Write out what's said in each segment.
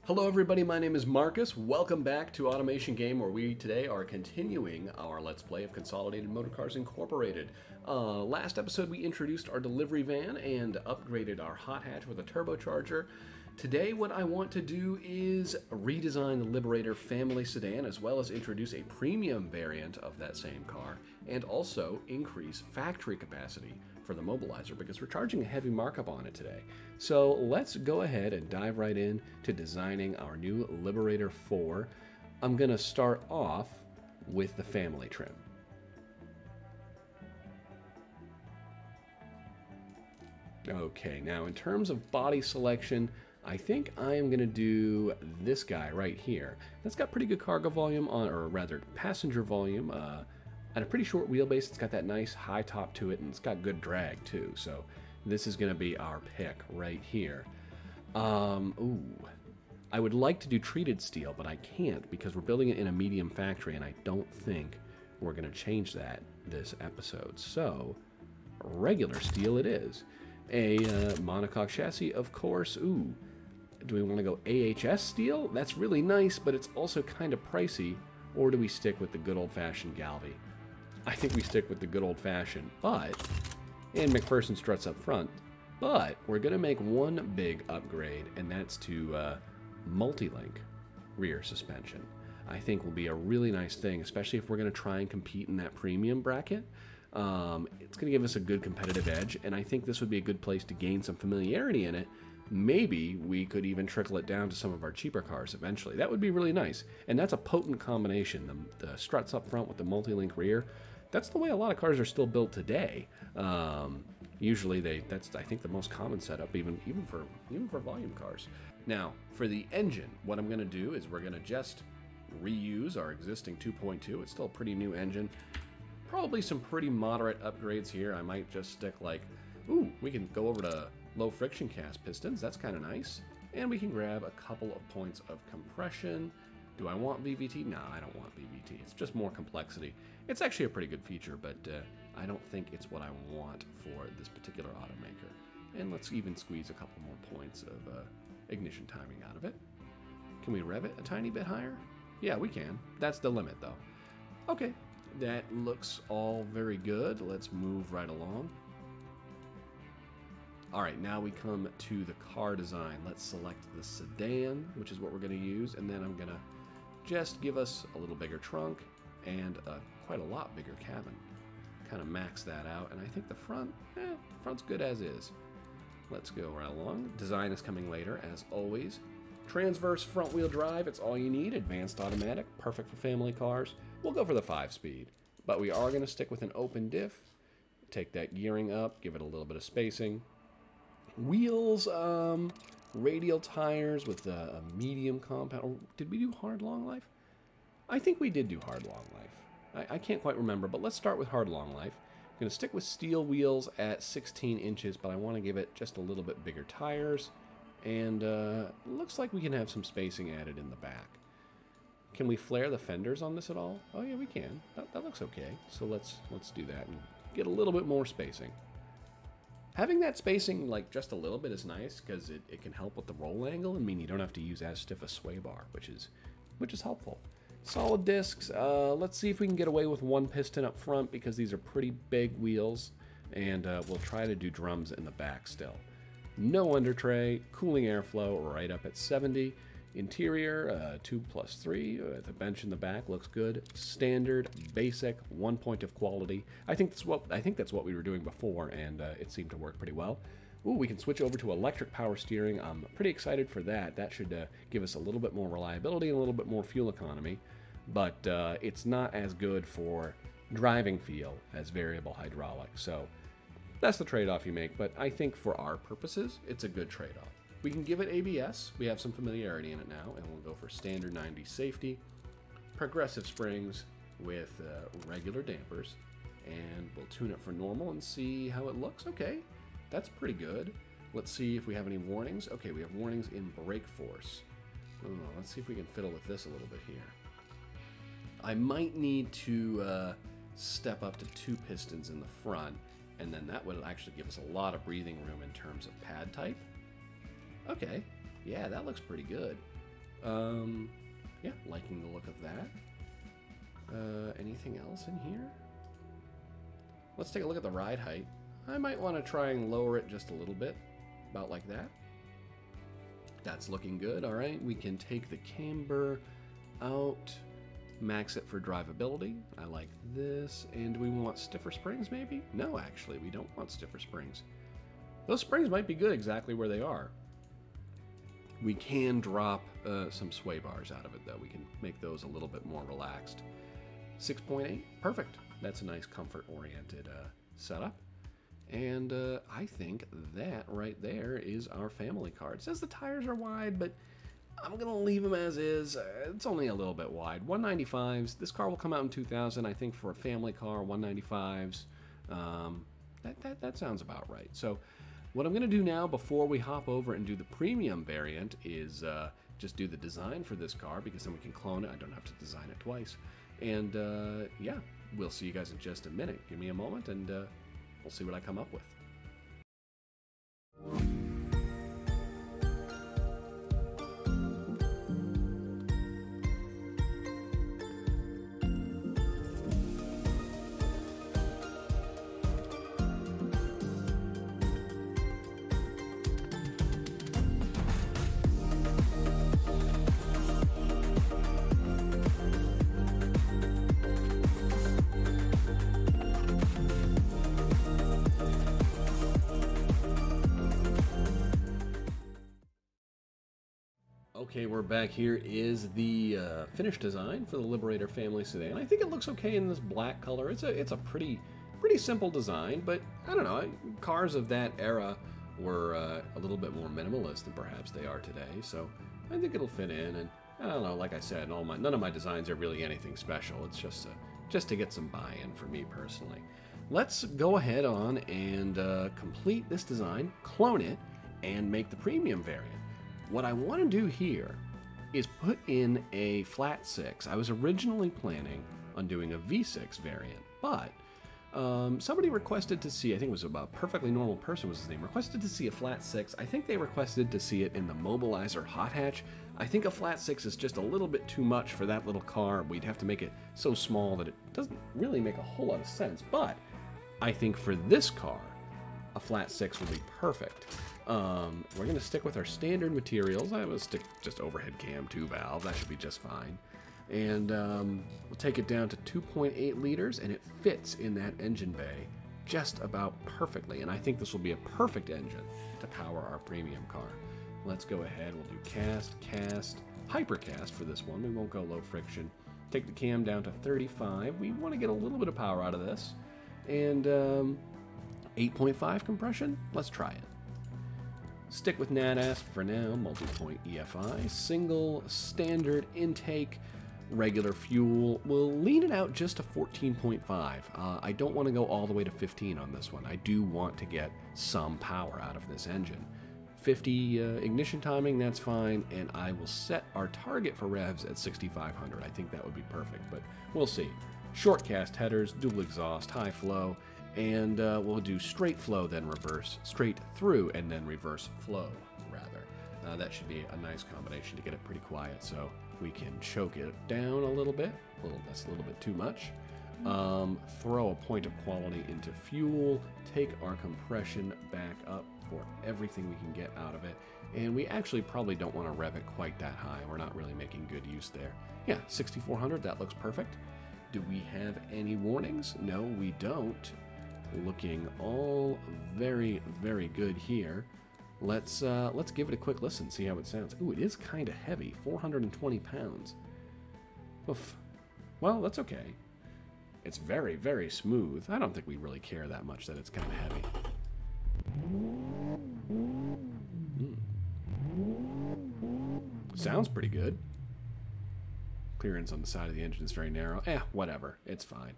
Hello everybody, my name is Marcus. Welcome back to Automation Game, where we today are continuing our Let's Play of Consolidated Motorcars Incorporated. Last episode we introduced our delivery van and upgraded our hot hatch with a turbocharger. Today what I want to do is redesign the Liberator family sedan, as well as introduce a premium variant of that same car, and also increase factory capacity for the Mobilizer, because we're charging a heavy markup on it today. So let's go ahead and dive right in to designing our new Liberator 4. I'm going to start off with the family trim. Okay, now in terms of body selection, I think I am going to do this guy right here. That's got pretty good cargo volume, or rather passenger volume, and a pretty short wheelbase. It's got that nice high top to it, and it's got good drag too. So this is going to be our pick right here. Ooh, I would like to do treated steel, but I can't because we're building it in a medium factory, and I don't think we're going to change that this episode. So regular steel it is. A monocoque chassis, of course. Ooh, do we want to go AHS steel? That's really nice, but it's also kind of pricey. Or do we stick with the good old-fashioned Galvy? I think we stick with the good old-fashioned, and McPherson struts up front. But we're going to make one big upgrade, and that's to multi-link rear suspension. I think will be a really nice thing, especially if we're going to try and compete in that premium bracket. It's going to give us a good competitive edge, and I think this would be a good place to gain some familiarity in it. Maybe we could even trickle it down to some of our cheaper cars eventually. That would be really nice, and that's a potent combination. The struts up front with the multi-link rear, that's the way a lot of cars are still built today. Usually that's, I think, the most common setup, even for volume cars. Now, for the engine, what I'm going to do is we're going to just reuse our existing 2.2. It's still a pretty new engine. Probably some pretty moderate upgrades here. I might just stick like, ooh, we can go over to low friction cast pistons. That's kind of nice. And we can grab a couple of points of compression. Do I want VVT? No, I don't want VVT. It's just more complexity. It's actually a pretty good feature, but I don't think it's what I want for this particular automaker. And let's even squeeze a couple more points of ignition timing out of it. Can we rev it a tiny bit higher? Yeah, we can. That's the limit, though. Okay. That looks all very good. Let's move right along. All right, now we come to the car design. Let's select the sedan, which is what we're going to use, and then I'm going to just give us a little bigger trunk and quite a lot bigger cabin. Kind of max that out, and I think the front's good as is. Let's go right along. Design is coming later, as always. Transverse front-wheel drive, it's all you need. Advanced automatic, perfect for family cars. We'll go for the 5-speed, but we are going to stick with an open diff. Take that gearing up, give it a little bit of spacing. Wheels, radial tires with a medium compound. Or did we do hard long life? I think we did do hard long life. I can't quite remember, but let's start with hard long life. I'm going to stick with steel wheels at 16 inches, but I want to give it just a little bit bigger tires. And looks like we can have some spacing added in the back. Can we flare the fenders on this at all? Oh yeah, we can. That looks okay. So let's do that and get a little bit more spacing. Having that spacing like just a little bit is nice because it can help with the roll angle. I mean, you don't have to use as stiff a sway bar, which is helpful. Solid discs. Let's see if we can get away with one piston up front because these are pretty big wheels, and we'll try to do drums in the back still. No under tray, cooling airflow right up at 70. Interior, 2+3, the bench in the back looks good. Standard, basic, 1 point of quality. I think that's what we were doing before, and it seemed to work pretty well. Ooh, we can switch over to electric power steering. I'm pretty excited for that. That should give us a little bit more reliability and a little bit more fuel economy, but it's not as good for driving feel as variable hydraulic. So that's the trade-off you make, but I think for our purposes, it's a good trade-off. We can give it ABS. We have some familiarity in it now, and we'll go for standard 90 safety, progressive springs with regular dampers, and we'll tune it for normal and see how it looks. Okay, that's pretty good. Let's see if we have any warnings. Okay, we have warnings in brake force. Oh, let's see if we can fiddle with this a little bit here. I might need to step up to 2 pistons in the front, and then that would actually give us a lot of breathing room in terms of pad type. Okay, yeah, that looks pretty good. Yeah, liking the look of that. Anything else in here? Let's take a look at the ride height. I might want to try and lower it just a little bit, about like that. That's looking good. All right, we can take the camber out, max it for drivability. I like this. And do we want stiffer springs maybe? No, actually, we don't want stiffer springs. Those springs might be good exactly where they are. We can drop some sway bars out of it, though. We can make those a little bit more relaxed. 6.8, perfect. That's a nice comfort-oriented setup. And I think that right there is our family car. It says the tires are wide, but I'm going to leave them as is. It's only a little bit wide. 195s. This car will come out in 2000, I think, for a family car. 195s. That sounds about right. So what I'm going to do now before we hop over and do the premium variant is just do the design for this car, because then we can clone it. I don't have to design it twice. And yeah, we'll see you guys in just a minute. Give me a moment and we'll see what I come up with. Okay, we're back. Here is the finished design for the Liberator family sedan. I think it looks okay in this black color. It's a pretty simple design, but I don't know. Cars of that era were a little bit more minimalist than perhaps they are today, so I think it'll fit in. And I don't know. Like I said, none of my designs are really anything special. It's just to get some buy-in for me personally. Let's go ahead on and complete this design, clone it, and make the premium variant. What I want to do here is put in a flat 6. I was originally planning on doing a V6 variant, but somebody requested to see, I think it was a perfectly normal person was his name, requested to see a flat 6. I think they requested to see it in the Mobilizer hot hatch. I think a flat 6 is just a little bit too much for that little car. We'd have to make it so small that it doesn't really make a whole lot of sense, but I think for this car, a flat 6 will be perfect. We're going to stick with our standard materials. I will stick just overhead cam 2 valve. That should be just fine. And we'll take it down to 2.8 liters, and it fits in that engine bay just about perfectly. And I think this will be a perfect engine to power our premium car. Let's go ahead. We'll do cast, hypercast for this one. We won't go low friction. Take the cam down to 35. We want to get a little bit of power out of this. And 8.5 compression. Let's try it. Stick with NADASP for now, multi-point EFI, single, standard intake, regular fuel. We'll lean it out just to 14.5. I don't want to go all the way to 15 on this one. I do want to get some power out of this engine. 50 ignition timing, that's fine, and I will set our target for revs at 6,500. I think that would be perfect, but we'll see. Short cast headers, dual exhaust, high flow, and we'll do straight flow, then reverse, straight through, and then reverse flow, rather. That should be a nice combination to get it pretty quiet, so we can choke it down a little bit. That's a little bit too much. Throw a point of quality into fuel, take our compression back up for everything we can get out of it, and we actually probably don't want to rev it quite that high. We're not really making good use there. Yeah, 6,400, that looks perfect. Do we have any warnings? No, we don't. Looking all very, very good here. Let's give it a quick listen, see how it sounds. Ooh, it is kind of heavy, 420 pounds. Oof. Well, that's okay. It's very, very smooth. I don't think we really care that much that it's kind of heavy. Sounds pretty good. Clearance on the side of the engine is very narrow. Whatever. It's fine.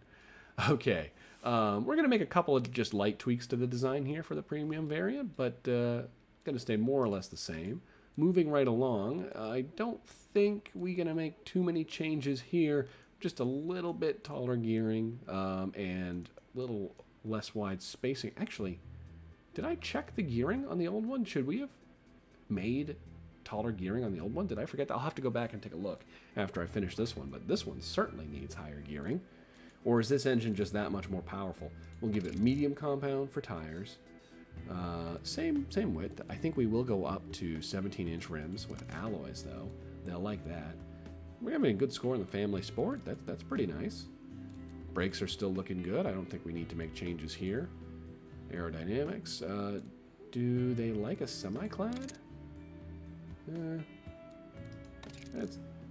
Okay. We're going to make a couple of just light tweaks to the design here for the premium variant, but going to stay more or less the same. Moving right along, I don't think we're going to make too many changes here. Just a little bit taller gearing and a little less wide spacing. Actually, did I check the gearing on the old one? Should we have made taller gearing on the old one? Did I forget that? I'll have to go back and take a look after I finish this one, but this one certainly needs higher gearing. Or is this engine just that much more powerful? We'll give it medium compound for tires. Same width. I think we will go up to 17-inch rims with alloys, though. They'll like that. We're having a good score in the family sport. That's pretty nice. Brakes are still looking good. I don't think we need to make changes here. Aerodynamics. Do they like a semi-clad?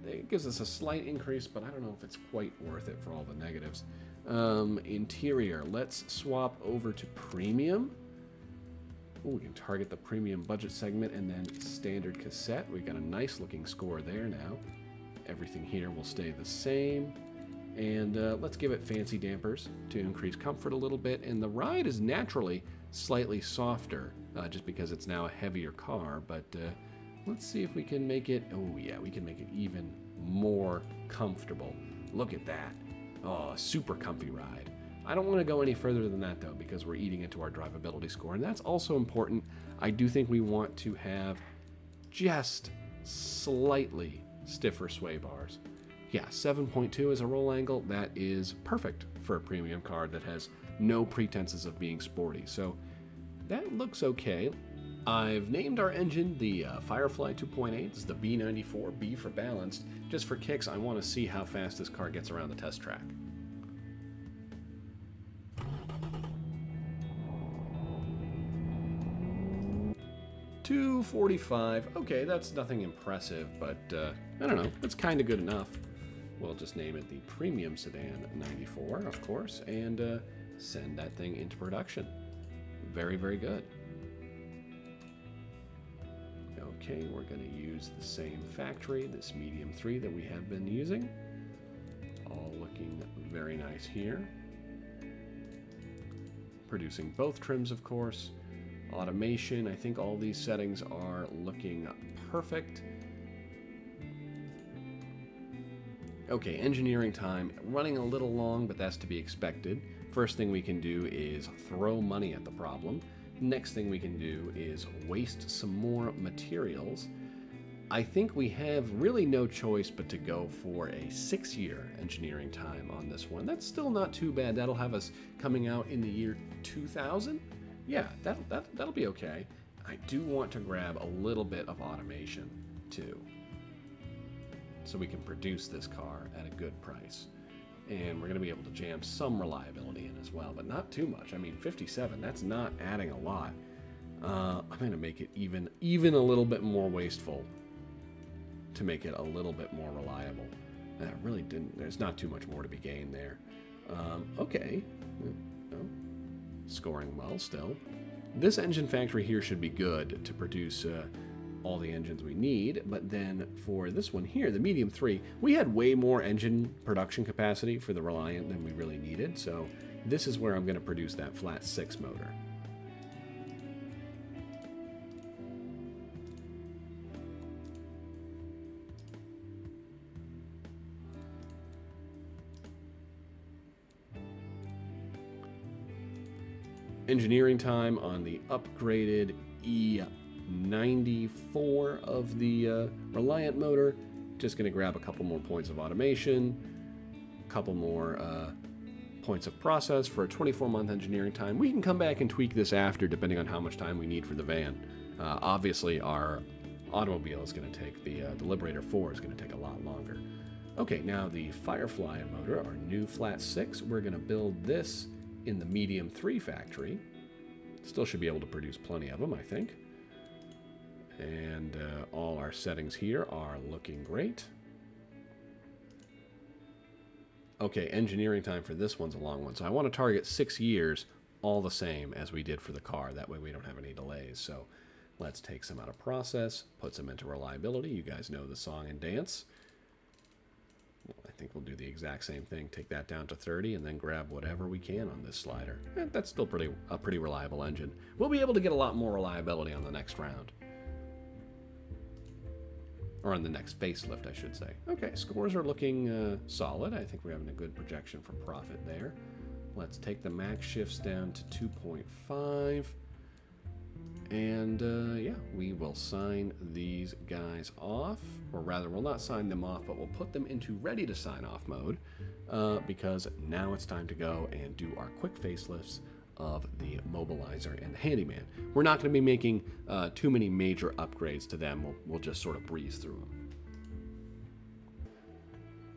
It gives us a slight increase, but I don't know if it's quite worth it for all the negatives. Interior. Let's swap over to premium. Ooh, we can target the premium budget segment and then standard cassette. We got a nice looking score there now. Everything here will stay the same. And let's give it fancy dampers to increase comfort a little bit. And the ride is naturally slightly softer, just because it's now a heavier car. But let's see if we can make it, oh yeah, we can make it even more comfortable. Look at that. Oh, a super comfy ride. I don't want to go any further than that, though, because we're eating into our drivability score. And that's also important. I do think we want to have just slightly stiffer sway bars. Yeah, 7.2 as a roll angle, that is perfect for a premium car that has no pretenses of being sporty. So that looks okay. I've named our engine the Firefly 2.8. It's the B94, B for balanced. Just for kicks, I want to see how fast this car gets around the test track. .245. Okay, that's nothing impressive, but I don't know. It's kind of good enough. We'll just name it the Premium Sedan 94, of course, and send that thing into production. Very, very good. Okay, we're going to use the same factory, this medium 3 that we have been using. All looking very nice here. Producing both trims, of course. Automation, I think all these settings are looking perfect. Okay, engineering time, running a little long, but that's to be expected. First thing we can do is throw money at the problem. Next thing we can do is waste some more materials. I think we have really no choice but to go for a 6-year engineering time on this one. That's still not too bad. That'll have us coming out in the year 2000. Yeah, that'll be okay. I do want to grab a little bit of automation too, so we can produce this car at a good price. And we're going to be able to jam some reliability in as well, but not too much. I mean, 57, that's not adding a lot. I'm going to make it even a little bit more wasteful to make it a little bit more reliable. That really didn't, there's not too much more to be gained there. Okay. Oh. Scoring well still. This engine factory here should be good to produce all the engines we need, but then for this one here, the medium 3, we had way more engine production capacity for the Reliant than we really needed, so this is where I'm going to produce that flat 6 motor. Engineering time on the upgraded E94 of the Reliant motor. Just going to grab a couple more points of automation, a couple more points of process for a 24-month engineering time. We can come back and tweak this after, depending on how much time we need for the van. Obviously, our automobile is going to take, the Liberator 4 is going to take a lot longer. Okay, now the Firefly motor, our new flat 6, we're going to build this in the medium 3 factory. Still should be able to produce plenty of them, I think. And all our settings here are looking great. Okay, engineering time for this one's a long one, so I want to target 6 years, all the same as we did for the car. That way we don't have any delays. So let's take some out of process, put some into reliability. You guys know the song and dance. I think we'll do the exact same thing. Take that down to 30 and then grab whatever we can on this slider. That's still a pretty reliable engine. We'll be able to get a lot more reliability on the next round. Or on the next facelift, I should say. Okay, scores are looking solid. I think we're having a good projection for profit there. Let's take the max shifts down to 2.5. And yeah, we will sign these guys off, or rather we'll not sign them off, but we'll put them into ready to sign off mode because now it's time to go and do our quick facelifts of the mobilizer and the handyman. We're not going to be making too many major upgrades to them. We'll just sort of breeze through them.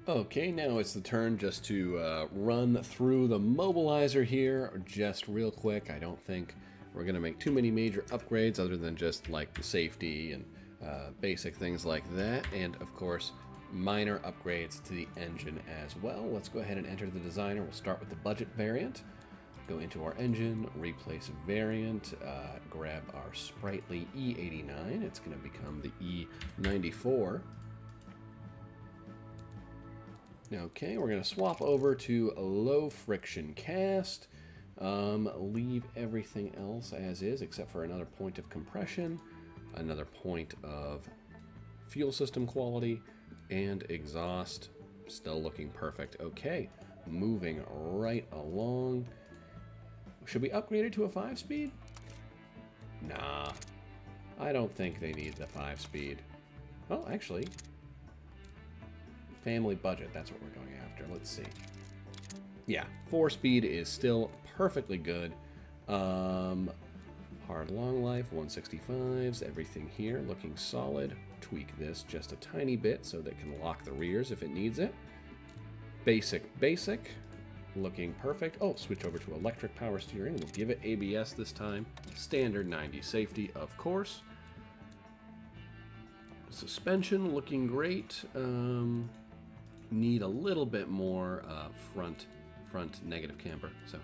Okay, now it's the turn just to run through the mobilizer here just real quick. I don't think we're going to make too many major upgrades other than just like the safety and basic things like that. And of course, minor upgrades to the engine as well. Let's go ahead and enter the designer. We'll start with the budget variant. Go into our engine, replace variant, grab our sprightly E89. It's going to become the E94. Okay, we're going to swap over to a low friction cast. Leave everything else as is except for another point of compression, another point of fuel system quality, and exhaust. Still looking perfect. Okay, moving right along. Should we upgrade it to a 5-speed? Nah, I don't think they need the 5-speed. Well, actually, family budget, that's what we're going after. Let's see. Yeah, 4-speed is still perfectly good. Hard long life, 165s, everything here looking solid. Tweak this just a tiny bit so that it can lock the rears if it needs it. Basic, looking perfect. Oh, switch over to electric power steering. We'll give it ABS this time. Standard 90 safety, of course. Suspension looking great. Need a little bit more front negative camber, so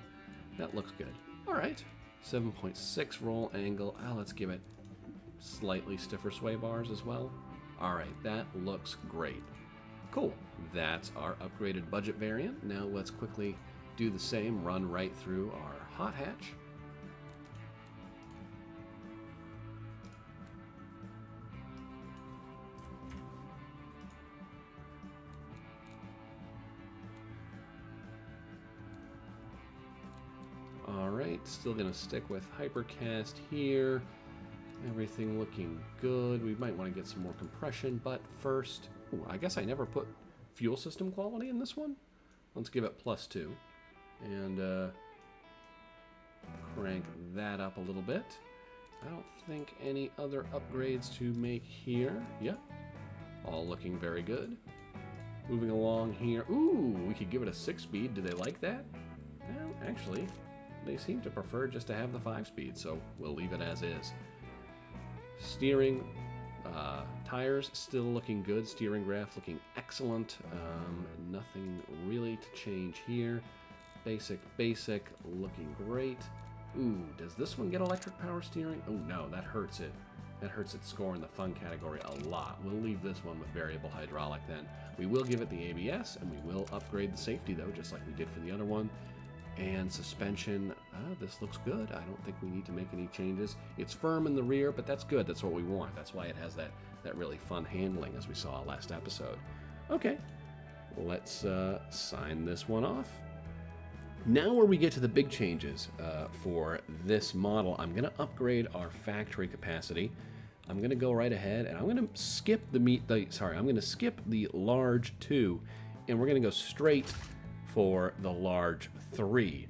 that looks good. All right, 7.6 roll angle. Let's give it slightly stiffer sway bars as well. All right, that looks great. Cool, that's our upgraded budget variant. Now let's quickly do the same, run right through our hot hatch. Alright, still going to stick with Hypercast here. Everything looking good. We might want to get some more compression, but first... Ooh, I guess I never put fuel system quality in this one. Let's give it +2. And crank that up a little bit. I don't think any other upgrades to make here. Yep, all looking very good. Moving along here. Ooh, we could give it a 6-speed. Do they like that? Well, actually... they seem to prefer just to have the 5-speed, so we'll leave it as is. Steering, tires still looking good. Steering graph looking excellent. Nothing really to change here. Basic, looking great. Ooh, does this one get electric power steering? Oh no, that hurts it. That hurts its score in the fun category a lot. We'll leave this one with variable hydraulic then. We will give it the ABS, and we will upgrade the safety though, just like we did for the other one. And suspension, this looks good. I don't think we need to make any changes. It's firm in the rear, but that's good. That's what we want. That's why it has that really fun handling as we saw last episode. Okay, let's sign this one off. Now where we get to the big changes for this model, I'm going to upgrade our factory capacity. I'm going to go right ahead and I'm going to skip I'm going to skip the large 2 and we're going to go straight for the large 3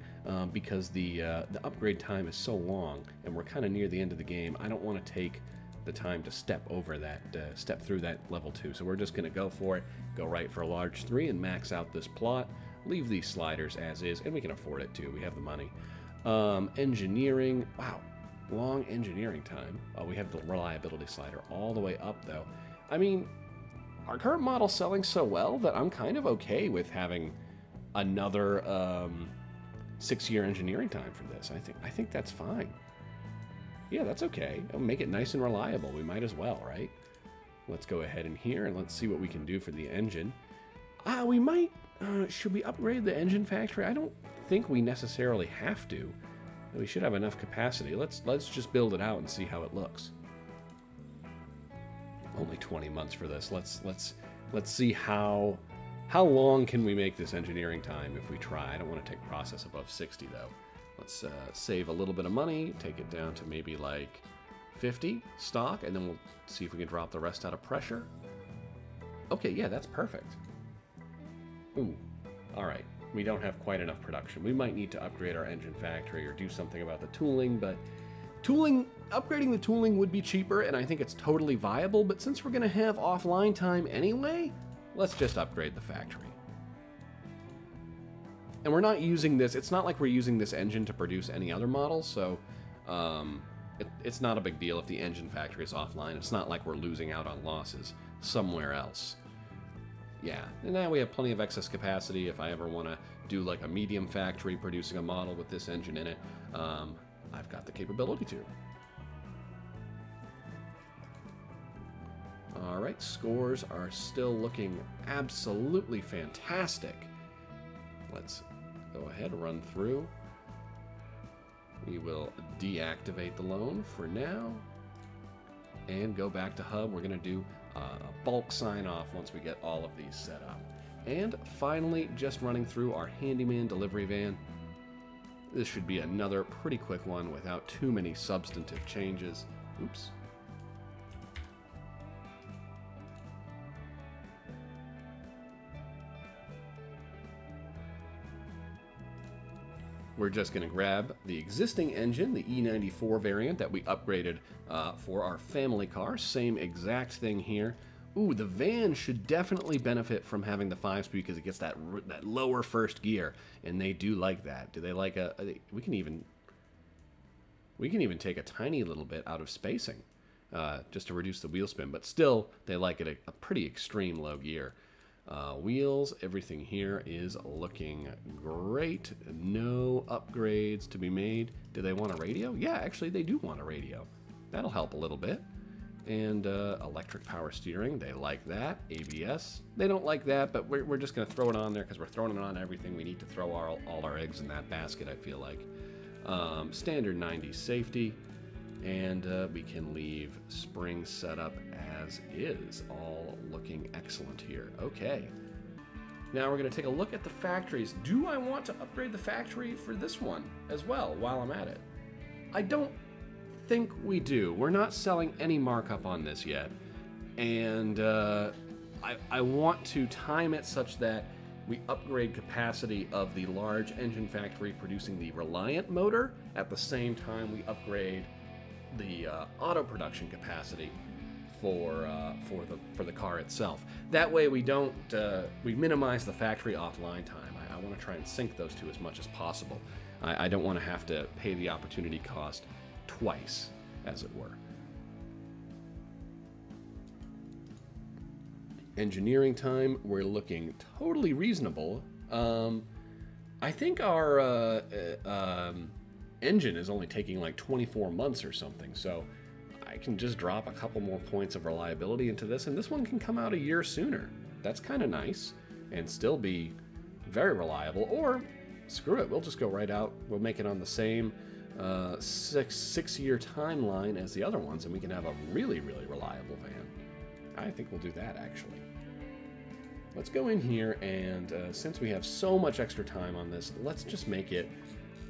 because the upgrade time is so long and we're kind of near the end of the game. I don't want to take the time to step through that level 2. So we're just going to go for it, go right for a large 3 and max out this plot. Leave these sliders as is, and we can afford it too. We have the money. Engineering, wow, long engineering time. We have the reliability slider all the way up though. I mean, our current model's selling so well that I'm kind of okay with having another 6-year engineering time for this. I think that's fine. Yeah, that's okay. It'll make it nice and reliable. We might as well, right? Let's go ahead in here and let's see what we can do for the engine. We might, should we upgrade the engine factory? I don't think we necessarily have to. We should have enough capacity. Let's just build it out and see how it looks. Only 20 months for this. Let's see how long can we make this engineering time if we try. I don't want to take process above 60 though. Let's save a little bit of money, take it down to maybe like 50 stock, and then we'll see if we can drop the rest out of pressure. Okay, yeah, that's perfect. Ooh, all right. We don't have quite enough production. We might need to upgrade our engine factory or do something about the tooling, but upgrading the tooling would be cheaper, and I think it's totally viable, but since we're going to have offline time anyway, let's just upgrade the factory. And we're not using this, it's not like we're using this engine to produce any other models, so it's not a big deal if the engine factory is offline. It's not like we're losing out on losses somewhere else. Yeah, and now we have plenty of excess capacity if I ever want to do like a medium factory producing a model with this engine in it. I've got the capability to. All right, scores are still looking absolutely fantastic. Let's go ahead and run through. We will deactivate the loan for now and go back to hub. We're going to do a bulk sign off once we get all of these set up. And finally, just running through our Handyman Delivery van. This should be another pretty quick one without too many substantive changes. Oops. We're just going to grab the existing engine, the E94 variant that we upgraded for our family car. Same exact thing here. Ooh, the van should definitely benefit from having the 5-speed because it gets that lower first gear, and they do like that. Do they like we can even take a tiny little bit out of spacing just to reduce the wheel spin, but still they like it a pretty extreme low gear. Wheels, everything here is looking great. No upgrades to be made. Do they want a radio? Yeah, actually they do want a radio. That'll help a little bit. And electric power steering, they like that. ABS, they don't like that, but we're just going to throw it on there because we're throwing it on everything. We need to throw all our eggs in that basket, I feel like. Standard 90 safety, and we can leave spring setup as is. All looking excellent here. Okay. Now we're going to take a look at the factories. Do I want to upgrade the factory for this one as well while I'm at it? I don't think we do. We're not selling any markup on this yet, and I want to time it such that we upgrade capacity of the large engine factory producing the Reliant motor at the same time we upgrade the auto production capacity for the car itself. That way we don't we minimize the factory offline time. I want to try and sync those two as much as possible. I don't want to have to pay the opportunity cost twice, as it were. Engineering time, we're looking totally reasonable. I think our engine is only taking like 24 months or something, so I can just drop a couple more points of reliability into this, and this one can come out a year sooner. That's kind of nice, and still be very reliable. Or, screw it, we'll just go right out. We'll make it on the same six-year timeline as the other ones, and we can have a really, really reliable van. I think we'll do that, actually. Let's go in here, and since we have so much extra time on this, let's just make it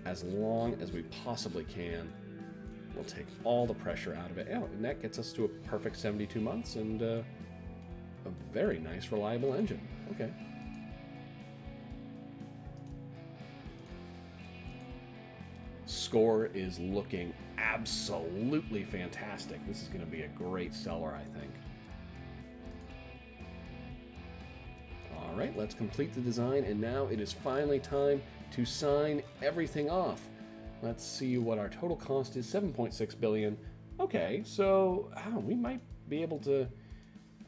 as long as we possibly can. We'll take all the pressure out of it. Oh, and that gets us to a perfect 72 months and a very nice, reliable engine. Okay. Score is looking absolutely fantastic. This is going to be a great seller, I think. All right, let's complete the design, and now it is finally time to sign everything off. Let's see what our total cost is, 7.6 billion. Okay, so we might be able to...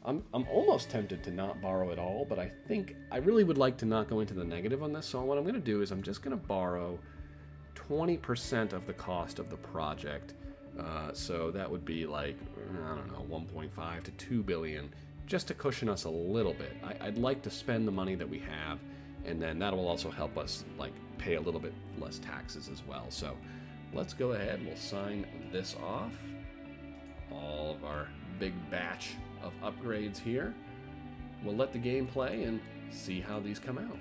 I'm almost tempted to not borrow at all, but I think I really would like to not go into the negative on this, so what I'm going to do is I'm just going to borrow 20% of the cost of the project. So that would be like, I don't know, 1.5 to 2 billion, just to cushion us a little bit. I'd like to spend the money that we have, and then that will also help us like pay a little bit less taxes as well. So let's go ahead, we'll sign this off. All of our big batch of upgrades here. We'll let the game play and see how these come out.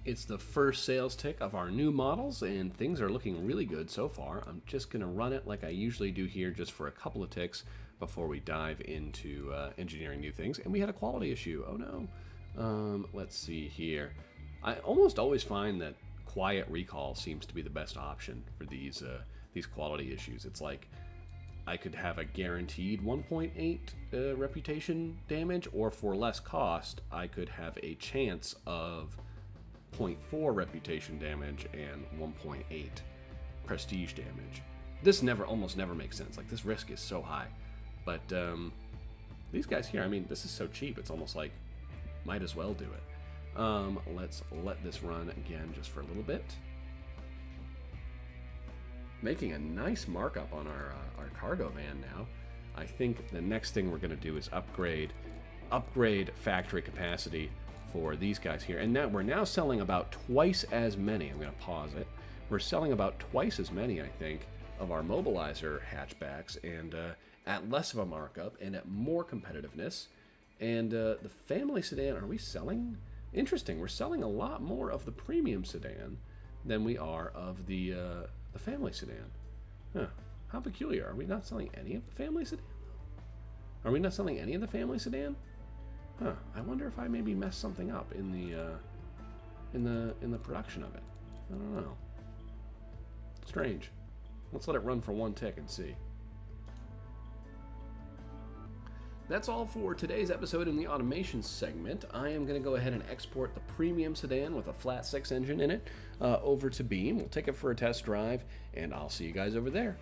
It's the first sales tick of our new models, and things are looking really good so far. I'm just going to run it like I usually do here, just for a couple of ticks before we dive into engineering new things. And we had a quality issue. Oh no. Let's see here. I almost always find that quiet recall seems to be the best option for these quality issues. It's like I could have a guaranteed 1.8 reputation damage, or for less cost, I could have a chance of 0.4 reputation damage and 1.8 prestige damage. This almost never makes sense. Like, this risk is so high. But these guys here, I mean, this is so cheap. It's almost like, might as well do it. Let's let this run again just for a little bit. Making a nice markup on our cargo van now. I think the next thing we're going to do is upgrade factory capacity for these guys here. And now we're now selling about twice as many. I'm going to pause it. We're selling about twice as many, I think, of our mobilizer hatchbacks, and at less of a markup and at more competitiveness. And the family sedan, are we selling? Interesting. We're selling a lot more of the premium sedan than we are of the family sedan. Huh. How peculiar. Are we not selling any of the family sedan? Are we not selling any of the family sedan? Huh. I wonder if I maybe messed something up in the production of it. I don't know. Strange. Let's let it run for one tick and see. That's all for today's episode in the automation segment. I am going to go ahead and export the premium sedan with a flat 6 engine in it over to Beam. We'll take it for a test drive, and I'll see you guys over there.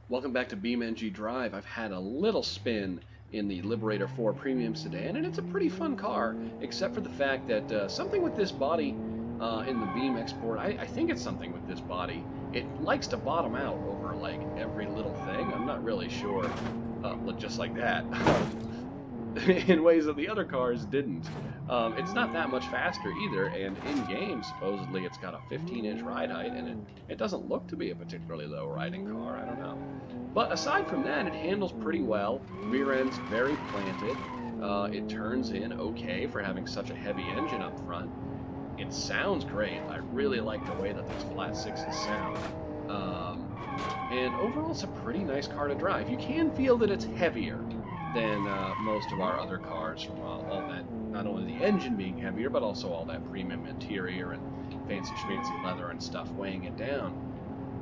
Welcome back to Beamng.drive. I've had a little spin in the Liberator 4 premium sedan, and it's a pretty fun car, except for the fact that something with this body in the Beam export, I think it's something with this body. It likes to bottom out over like every little thing. I'm not really sure. Just like that. In ways that the other cars didn't. It's not that much faster either, and in-game, supposedly, it's got a 15-inch ride height, and it doesn't look to be a particularly low-riding car. I don't know. But aside from that, it handles pretty well. Rear end's very planted. It turns in okay for having such a heavy engine up front. It sounds great. I really like the way that these flat sixes sound. And overall, it's a pretty nice car to drive. You can feel that it's heavier than most of our other cars from all that, not only the engine being heavier, but also all that premium interior and fancy schmancy leather and stuff weighing it down.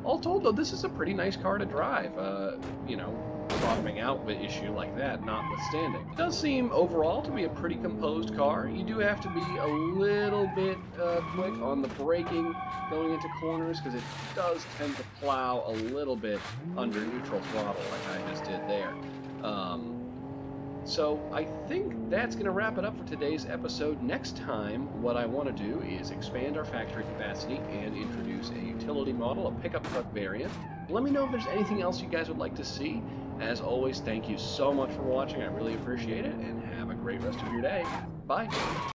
All told, though, this is a pretty nice car to drive. You know, bottoming out the issue like that notwithstanding. It does seem overall to be a pretty composed car. You do have to be a little bit quick on the braking going into corners, because it does tend to plow a little bit under neutral throttle like I just did there. So I think that's going to wrap it up for today's episode. Next time, what I want to do is expand our factory capacity and introduce a utility model, a pickup truck variant. Let me know if there's anything else you guys would like to see. As always, thank you so much for watching. I really appreciate it, and have a great rest of your day. Bye.